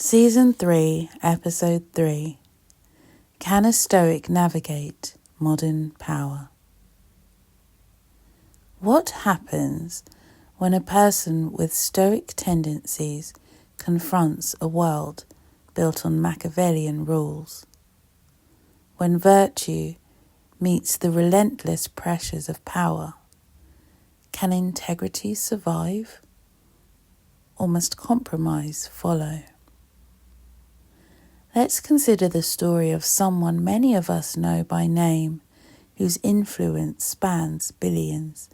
Season 3, Episode 3. Can a Stoic navigate modern power? What happens when a person with Stoic tendencies confronts a world built on Machiavellian rules? When virtue meets the relentless pressures of power, can integrity survive, or must compromise follow? Let's consider the story of someone many of us know by name, whose influence spans billions,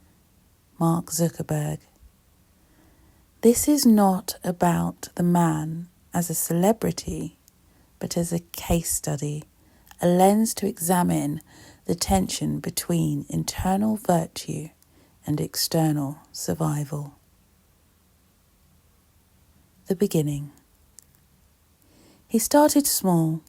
Mark Zuckerberg. This is not about the man as a celebrity, but as a case study, a lens to examine the tension between internal virtue and external survival. The beginning. He started small.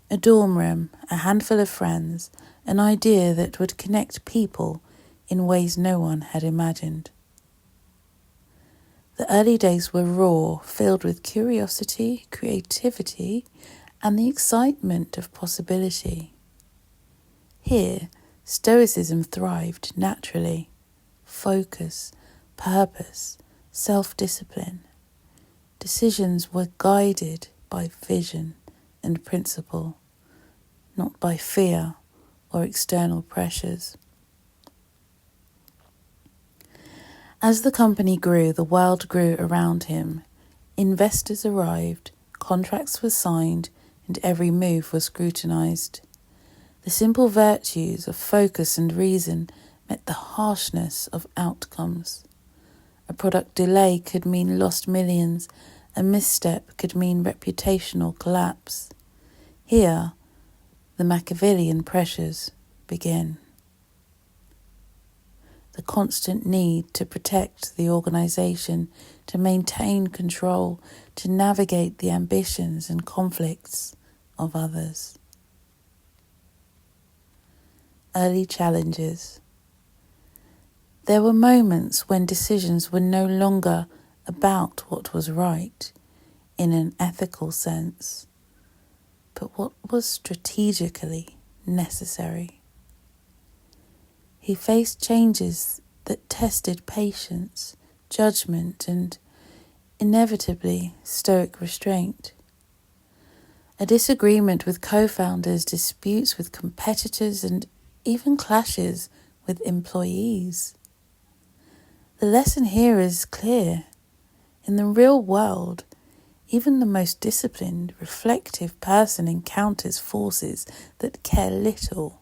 A dorm room, a handful of friends, an idea that would connect people in ways no one had imagined. The early days were raw, filled with curiosity, creativity, and the excitement of possibility. Here, Stoicism thrived naturally. Focus, purpose, self-discipline. Decisions were guided by vision and principle, not by fear or external pressures. As the company grew, the world grew around him. Investors arrived, contracts were signed, and every move was scrutinized. The simple virtues of focus and reason met the harshness of outcomes. A product delay could mean lost millions. A misstep could mean reputational collapse. Here, the Machiavellian pressures begin. The constant need to protect the organization, to maintain control, to navigate the ambitions and conflicts of others. Early challenges. There were moments when decisions were no longer about what was right in an ethical sense, but what was strategically necessary. He faced changes that tested patience, judgment, and inevitably Stoic restraint. A disagreement with co-founders, disputes with competitors, and even clashes with employees. The lesson here is clear. In the real world, even the most disciplined, reflective person encounters forces that care little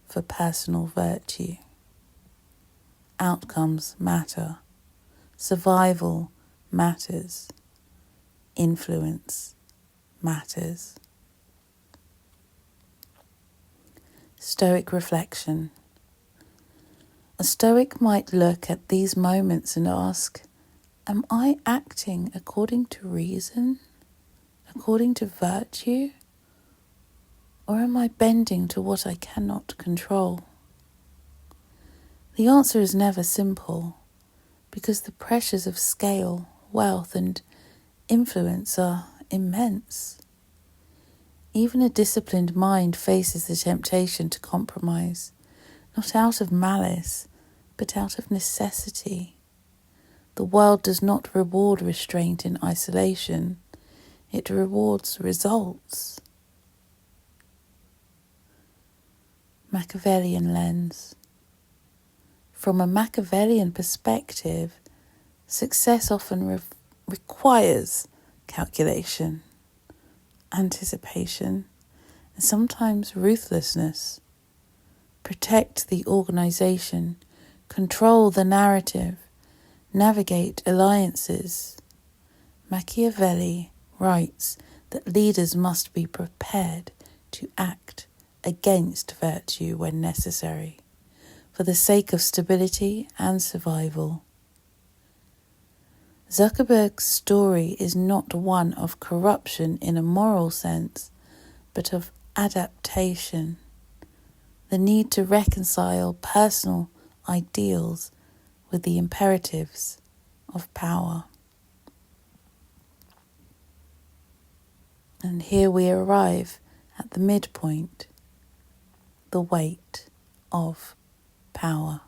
for personal virtue. Outcomes matter. Survival matters. Influence matters. Stoic reflection. A Stoic might look at these moments and ask, am I acting according to reason, according to virtue, or am I bending to what I cannot control? The answer is never simple, because the pressures of scale, wealth, and influence are immense. Even a disciplined mind faces the temptation to compromise, not out of malice, but out of necessity. The world does not reward restraint in isolation. It rewards results. Machiavellian lens. From a Machiavellian perspective, success often requires calculation, anticipation, and sometimes ruthlessness. Protect the organization, control the narrative, navigate alliances. Machiavelli writes that leaders must be prepared to act against virtue when necessary, for the sake of stability and survival. Zuckerberg's story is not one of corruption in a moral sense, but of adaptation, the need to reconcile personal ideals with the imperatives of power. And here we arrive at the midpoint, the weight of power.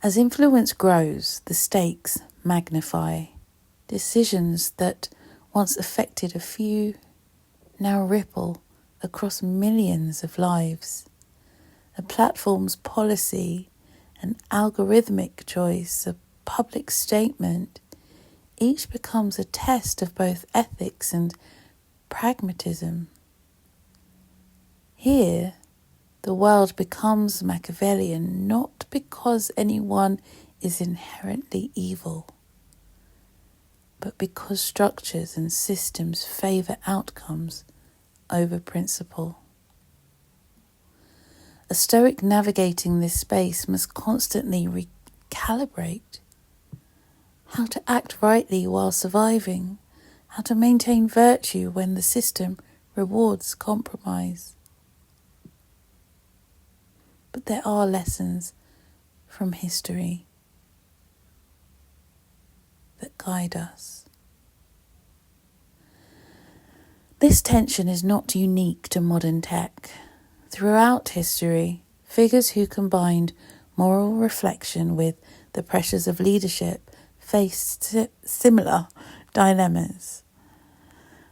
As influence grows, the stakes magnify. Decisions that once affected a few now ripple across millions of lives. A platform's policy, an algorithmic choice, a public statement, each becomes a test of both ethics and pragmatism. Here, the world becomes Machiavellian not because anyone is inherently evil, but because structures and systems favour outcomes over principle. A Stoic navigating this space must constantly recalibrate how to act rightly while surviving, how to maintain virtue when the system rewards compromise. But there are lessons from history that guide us. This tension is not unique to modern tech. Throughout history, figures who combined moral reflection with the pressures of leadership faced similar dilemmas.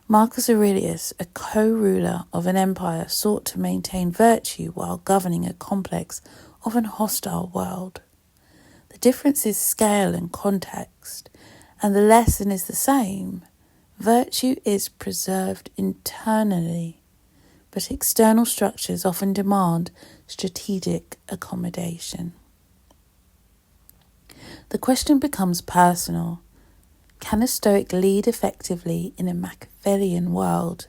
Marcus Aurelius, a co-ruler of an empire, sought to maintain virtue while governing a complex, often hostile world. The difference is scale and context, and the lesson is the same. Virtue is preserved internally, but external structures often demand strategic accommodation. The question becomes personal. Can a Stoic lead effectively in a Machiavellian world?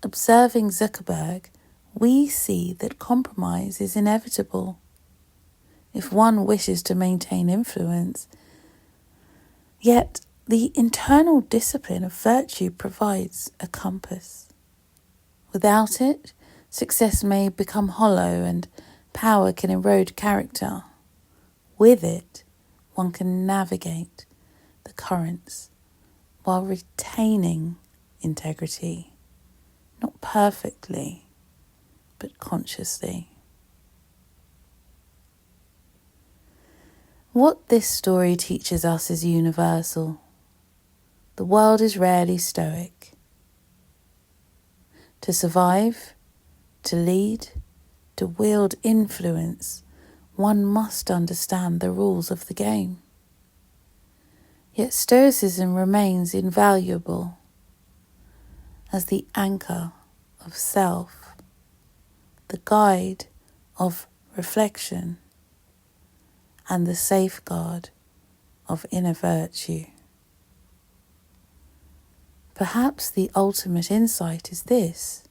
Observing Zuckerberg, we see that compromise is inevitable. If one wishes to maintain influence, yet the internal discipline of virtue provides a compass. Without it, success may become hollow and power can erode character. With it, one can navigate the currents while retaining integrity, not perfectly, but consciously. What this story teaches us is universal. The world is rarely stoic. To survive, to lead, to wield influence, one must understand the rules of the game. Yet Stoicism remains invaluable as the anchor of self, the guide of reflection, and the safeguard of inner virtue. Perhaps the ultimate insight is this: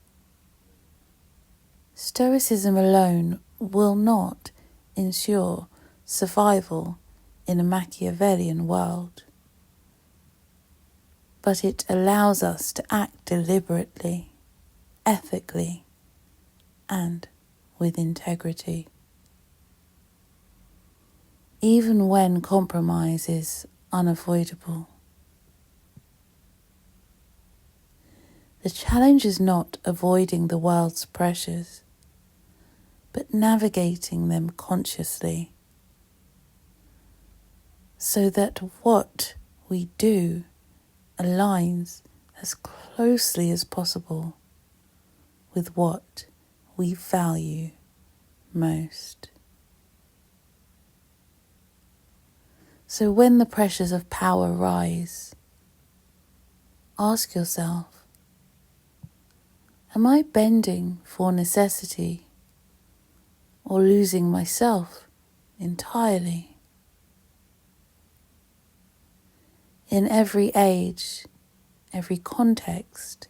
Stoicism alone will not ensure survival in a Machiavellian world, but it allows us to act deliberately, ethically, and with integrity. Even when compromise is unavoidable. The challenge is not avoiding the world's pressures, but navigating them consciously, so that what we do aligns as closely as possible with what we value most. So when the pressures of power rise, ask yourself, am I bending for necessity or losing myself entirely? In every age, every context,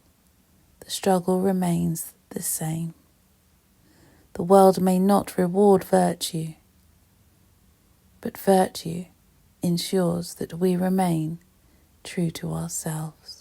the struggle remains the same. The world may not reward virtue, but virtue ensures that we remain true to ourselves.